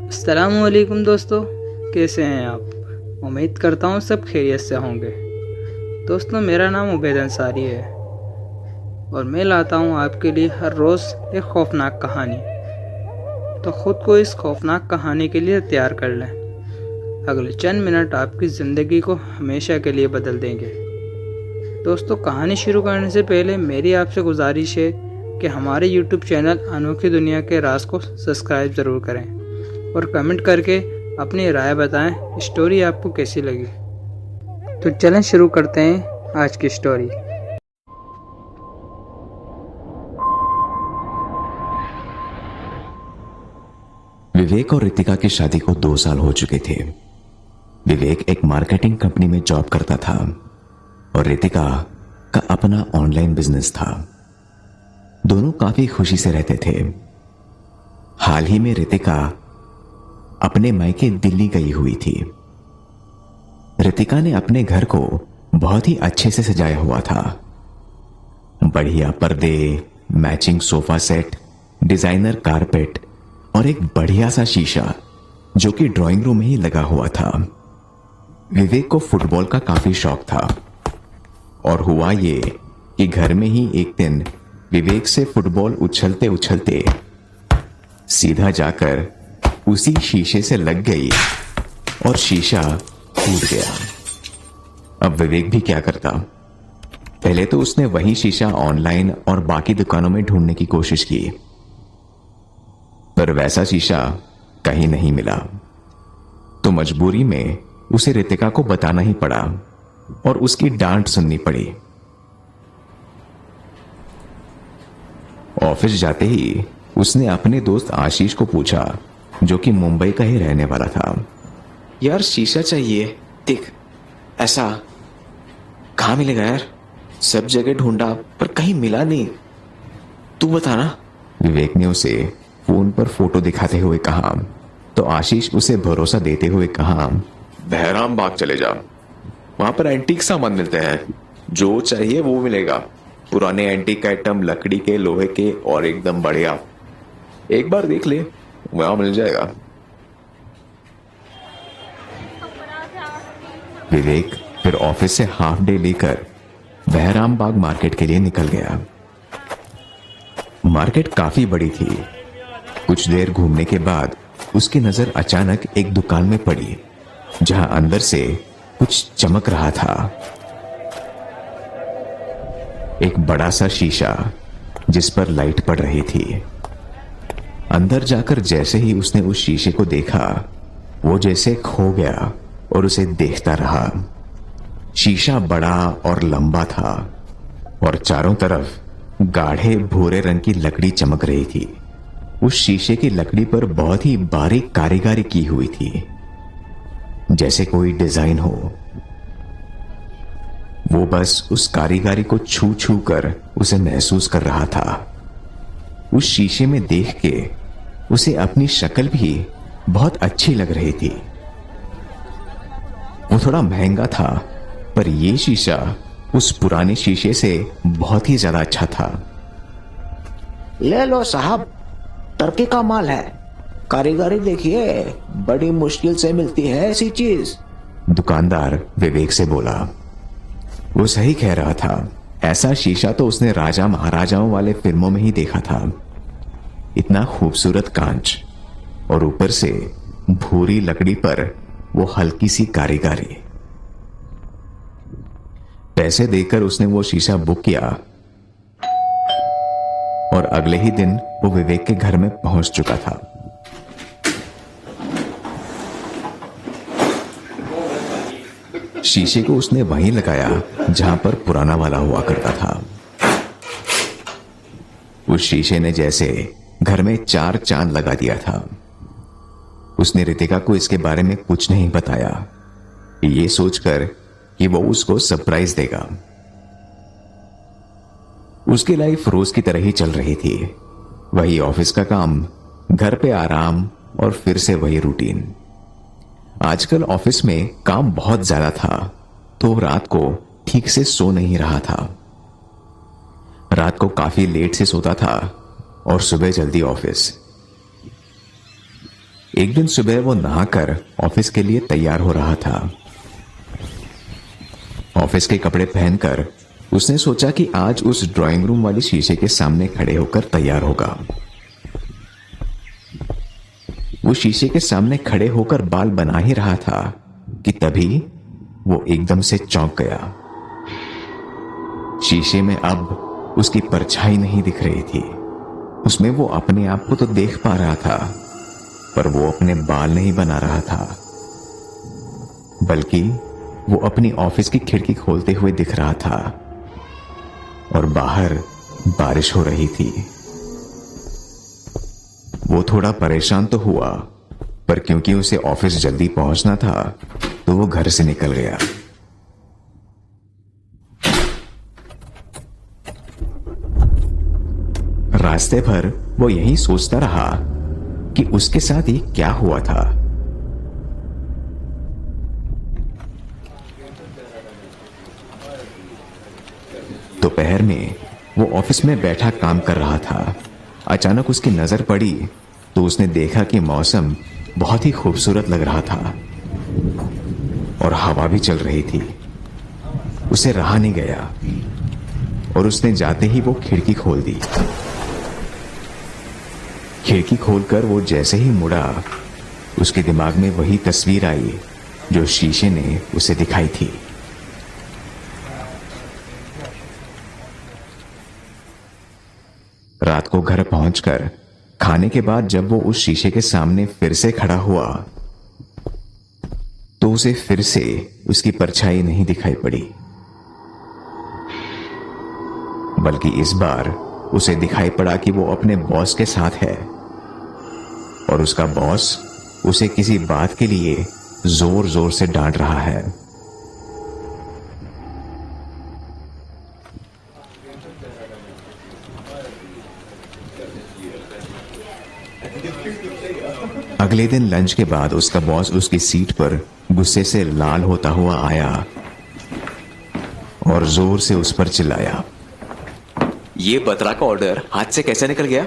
अस्सलामुअलैकुम दोस्तों, कैसे हैं आप। उम्मीद करता हूँ सब खैरियत से होंगे। दोस्तों, मेरा नाम उबैद अंसारी है और मैं लाता हूँ आपके लिए हर रोज़ एक खौफनाक कहानी। तो ख़ुद को इस खौफनाक कहानी के लिए तैयार कर लें। अगले चंद मिनट आपकी ज़िंदगी को हमेशा के लिए बदल देंगे। दोस्तों, कहानी शुरू करने से पहले मेरी आपसे गुजारिश है कि हमारे YouTube चैनल अनोखी दुनिया के राज को सब्सक्राइब ज़रूर करें और कमेंट करके अपनी राय बताएं स्टोरी आपको कैसी लगी। तो चलें शुरू करते हैं आज की स्टोरी। विवेक और रितिका की शादी को 2 साल हो चुके थे। विवेक एक मार्केटिंग कंपनी में जॉब करता था और रितिका का अपना ऑनलाइन बिजनेस था। दोनों काफी खुशी से रहते थे। हाल ही में रितिका अपने मायके दिल्ली गई हुई थी। रितिका ने अपने घर को बहुत ही अच्छे से सजाया हुआ था। बढ़िया पर्दे, matching sofa set, designer carpet और एक बढ़िया सा शीशा जो कि ड्राइंग रूम में ही लगा हुआ था। विवेक को फुटबॉल का काफी शौक था और हुआ ये कि घर में ही एक दिन विवेक से फुटबॉल उछलते उछलते सीधा जाकर उसी शीशे से लग गई और शीशा टूट गया। अब विवेक भी क्या करता। पहले तो उसने वही शीशा ऑनलाइन और बाकी दुकानों में ढूंढने की कोशिश की, पर वैसा शीशा कहीं नहीं मिला। तो मजबूरी में उसे रितिका को बताना ही पड़ा और उसकी डांट सुननी पड़ी। ऑफिस जाते ही उसने अपने दोस्त आशीष को पूछा, जो कि मुंबई का ही रहने वाला था। यार शीशा चाहिए, देख ऐसा कहाँ मिलेगा यार, सब जगह ढूंढा पर कहीं मिला नहीं, तू बता ना। विवेक ने उसे फोन पर फोटो दिखाते हुए कहा तो आशीष उसे भरोसा देते हुए कहा, बहराम बाग चले जा, वहां पर एंटीक सामान मिलते हैं, जो चाहिए वो मिलेगा। पुराने एंटीक आइटम, लकड़ी के, लोहे के और एकदम बढ़िया। एक बार देख ले, वहां मिल जाएगा। विवेक फिर ऑफिस से हाफ डे लेकर बहराम बाग मार्केट के लिए निकल गया। मार्केट काफी बड़ी थी। कुछ देर घूमने के बाद उसकी नजर अचानक एक दुकान में पड़ी जहां अंदर से कुछ चमक रहा था। एक बड़ा सा शीशा जिस पर लाइट पड़ रही थी। अंदर जाकर जैसे ही उसने उस शीशे को देखा, वो जैसे खो गया और उसे देखता रहा। शीशा बड़ा और लंबा था और चारों तरफ गाढ़े भूरे रंग की लकड़ी चमक रही थी। उस शीशे की लकड़ी पर बहुत ही बारीक कारीगरी की हुई थी, जैसे कोई डिजाइन हो। वो बस उस कारीगरी को छू छू कर उसे महसूस कर रहा था। उस शीशे में देख के उसे अपनी शक्ल भी बहुत अच्छी लग रही थी। वो थोड़ा महंगा था, पर यह शीशा उस पुराने शीशे से बहुत ही ज्यादा अच्छा था। ले लो साहब, टर्की का माल है, कारीगरी देखिए, बड़ी मुश्किल से मिलती है ऐसी चीज। दुकानदार विवेक से बोला। वो सही कह रहा था। ऐसा शीशा तो उसने राजा महाराजाओं वाले फिल्मों में ही देखा था। इतना खूबसूरत कांच और ऊपर से भूरी लकड़ी पर वो हल्की सी कारीगरी। पैसे देकर उसने वो शीशा बुक किया और अगले ही दिन वो विवेक के घर में पहुंच चुका था। शीशे को उसने वहीं लगाया जहां पर पुराना वाला हुआ करता था। उस शीशे ने जैसे घर में 4 चांद लगा दिया था। उसने रितिका को इसके बारे में कुछ नहीं बताया, ये सोचकर कि वो उसको सरप्राइज देगा। उसकी लाइफ रोज की तरह ही चल रही थी। वही ऑफिस का काम, घर पे आराम और फिर से वही रूटीन। आजकल ऑफिस में काम बहुत ज्यादा था, तो रात को ठीक से सो नहीं रहा था। रात को काफी लेट से सोता था और सुबह जल्दी ऑफिस। एक दिन सुबह वो नहाकर ऑफिस के लिए तैयार हो रहा था। ऑफिस के कपड़े पहनकर उसने सोचा कि आज उस ड्राइंग रूम वाली शीशे के सामने खड़े होकर तैयार होगा। वो शीशे के सामने खड़े होकर बाल बना ही रहा था कि तभी वो एकदम से चौंक गया। शीशे में अब उसकी परछाई नहीं दिख रही थी। उसमें वो अपने आप को तो देख पा रहा था, पर वो अपने बाल नहीं बना रहा था, बल्कि वो अपनी ऑफिस की खिड़की खोलते हुए दिख रहा था और बाहर बारिश हो रही थी। वो थोड़ा परेशान तो हुआ, पर क्योंकि उसे ऑफिस जल्दी पहुंचना था तो वो घर से निकल गया। रास्ते भर वो यही सोचता रहा कि उसके साथ ये क्या हुआ था। दोपहर में वो ऑफिस में बैठा काम कर रहा था। अचानक उसकी नजर पड़ी तो उसने देखा कि मौसम बहुत ही खूबसूरत लग रहा था और हवा भी चल रही थी। उसे रहा नहीं गया और उसने जाते ही वो खिड़की खोल दी। खिड़की खोलकर वो जैसे ही मुड़ा, उसके दिमाग में वही तस्वीर आई जो शीशे ने उसे दिखाई थी। रात को घर पहुंचकर खाने के बाद जब वो उस शीशे के सामने फिर से खड़ा हुआ तो उसे फिर से उसकी परछाई नहीं दिखाई पड़ी, बल्कि इस बार उसे दिखाई पड़ा कि वो अपने बॉस के साथ है और उसका बॉस उसे किसी बात के लिए जोर जोर से डांट रहा है। अगले दिन लंच के बाद उसका बॉस उसकी सीट पर गुस्से से लाल होता हुआ आया और जोर से उस पर चिल्लाया। ये बतरा का ऑर्डर हाथ से कैसे निकल गया?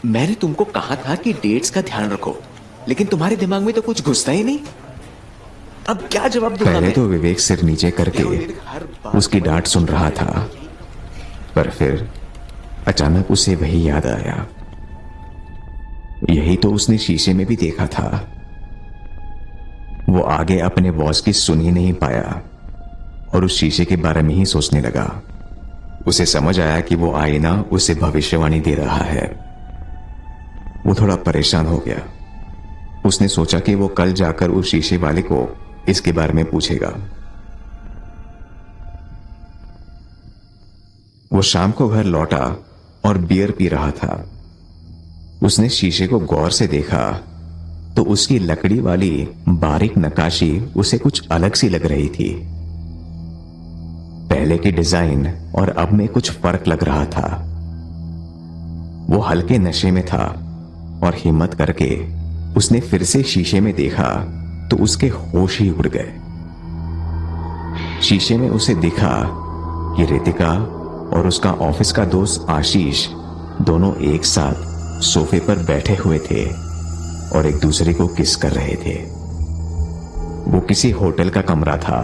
मैंने तुमको कहा था कि डेट्स का ध्यान रखो, लेकिन तुम्हारे दिमाग में तो कुछ घुसता ही नहीं। अब क्या जवाब दूंगा? पहले तो विवेक सिर नीचे करके उसकी डांट सुन रहा था, पर फिर अचानक उसे वही याद आया। यही तो उसने शीशे में भी देखा था। वो आगे अपने बॉस की सुन ही नहीं पाया और उस शीशे के बारे में ही सोचने लगा। उसे समझ आया कि वो आईना उसे भविष्यवाणी दे रहा है। वो थोड़ा परेशान हो गया। उसने सोचा कि वो कल जाकर उस शीशे वाले को इसके बारे में पूछेगा। वो शाम को घर लौटा और बियर पी रहा था। उसने शीशे को गौर से देखा तो उसकी लकड़ी वाली बारीक नक्काशी उसे कुछ अलग सी लग रही थी। पहले की डिजाइन और अब में कुछ फर्क लग रहा था। वो हल्के नशे में था और हिम्मत करके उसने फिर से शीशे में देखा तो उसके होश ही उड़ गए। शीशे में उसे दिखा कि रितिका और उसका ऑफिस का दोस्त आशीष दोनों एक साथ सोफे पर बैठे हुए थे और एक दूसरे को किस कर रहे थे। वो किसी होटल का कमरा था।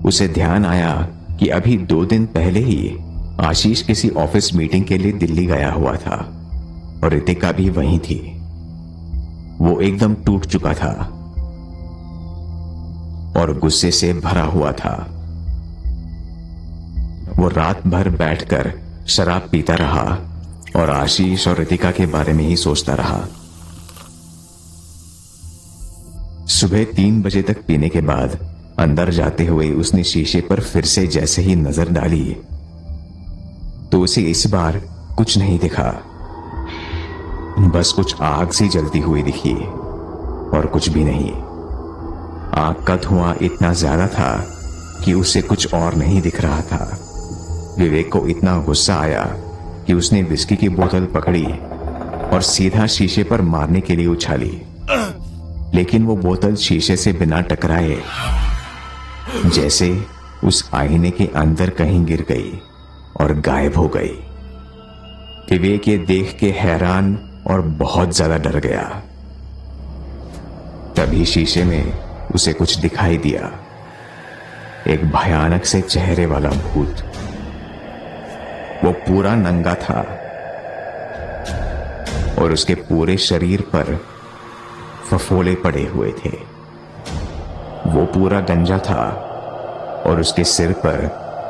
उसे ध्यान आया कि अभी 2 दिन पहले ही आशीष किसी ऑफिस मीटिंग के लिए दिल्ली गया हुआ था और रितिका भी वहीं थी। वो एकदम टूट चुका था और गुस्से से भरा हुआ था। वो रात भर बैठकर शराब पीता रहा और आशीष और रितिका के बारे में ही सोचता रहा। सुबह 3 बजे तक पीने के बाद अंदर जाते हुए उसने शीशे पर फिर से जैसे ही नजर डाली तो उसे इस बार कुछ नहीं दिखा। बस कुछ आग सी जलती हुई दिखी और कुछ भी नहीं। आग का धुआं इतना ज्यादा था कि उसे कुछ और नहीं दिख रहा था। विवेक को इतना गुस्सा आया कि उसने विस्की की बोतल पकड़ी और सीधा शीशे पर मारने के लिए उछाली, लेकिन वो बोतल शीशे से बिना टकराए जैसे उस आईने के अंदर कहीं गिर गई और गायब हो गई। विवेक ये देख के हैरान और बहुत ज्यादा डर गया। तभी शीशे में उसे कुछ दिखाई दिया। एक भयानक से चेहरे वाला भूत। वो पूरा नंगा था और उसके पूरे शरीर पर फफोले पड़े हुए थे। वो पूरा गंजा था और उसके सिर पर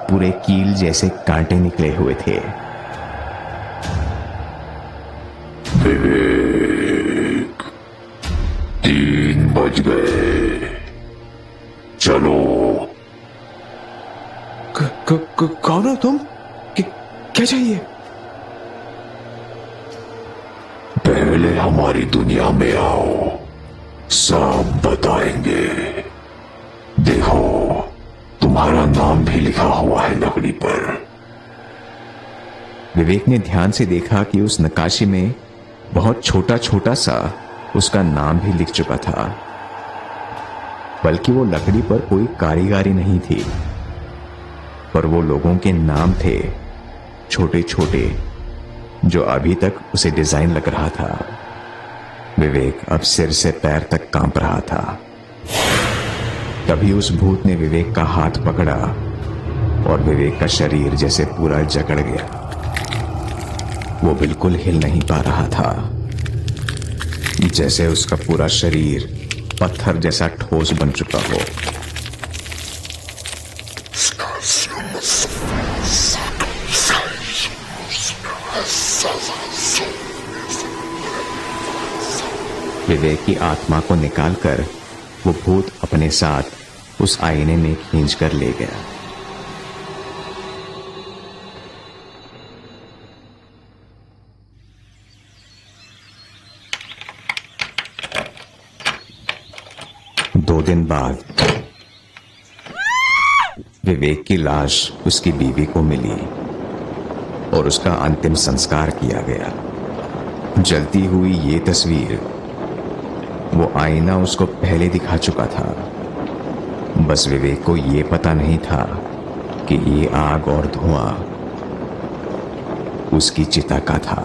पूरे कील जैसे कांटे निकले हुए थे। विवेक, 3 बज गए, चलो। कौन हो तुम? क्या चाहिए? पहले हमारी दुनिया में आओ, सब बताएंगे। देखो, तुम्हारा नाम भी लिखा हुआ है लकड़ी पर। विवेक ने ध्यान से देखा कि उस नक्काशी में बहुत छोटा छोटा सा उसका नाम भी लिख चुका था, बल्कि वो लकड़ी पर कोई कारीगरी नहीं थी, पर वो लोगों के नाम थे, छोटे छोटे, जो अभी तक उसे डिजाइन लग रहा था। विवेक अब सिर से पैर तक कांप रहा था। तभी उस भूत ने विवेक का हाथ पकड़ा और विवेक का शरीर जैसे पूरा जकड़ गया। वो बिल्कुल हिल नहीं पा रहा था, जैसे उसका पूरा शरीर पत्थर जैसा ठोस बन चुका हो। विवेक की आत्मा को निकालकर वो भूत अपने साथ उस आईने में खींच कर ले गया। दो दिन बाद विवेक की लाश उसकी बीवी को मिली और उसका अंतिम संस्कार किया गया। जलती हुई ये तस्वीर, वो आईना उसको पहले दिखा चुका था। बस विवेक को ये पता नहीं था कि ये आग और धुआं उसकी चिता का था।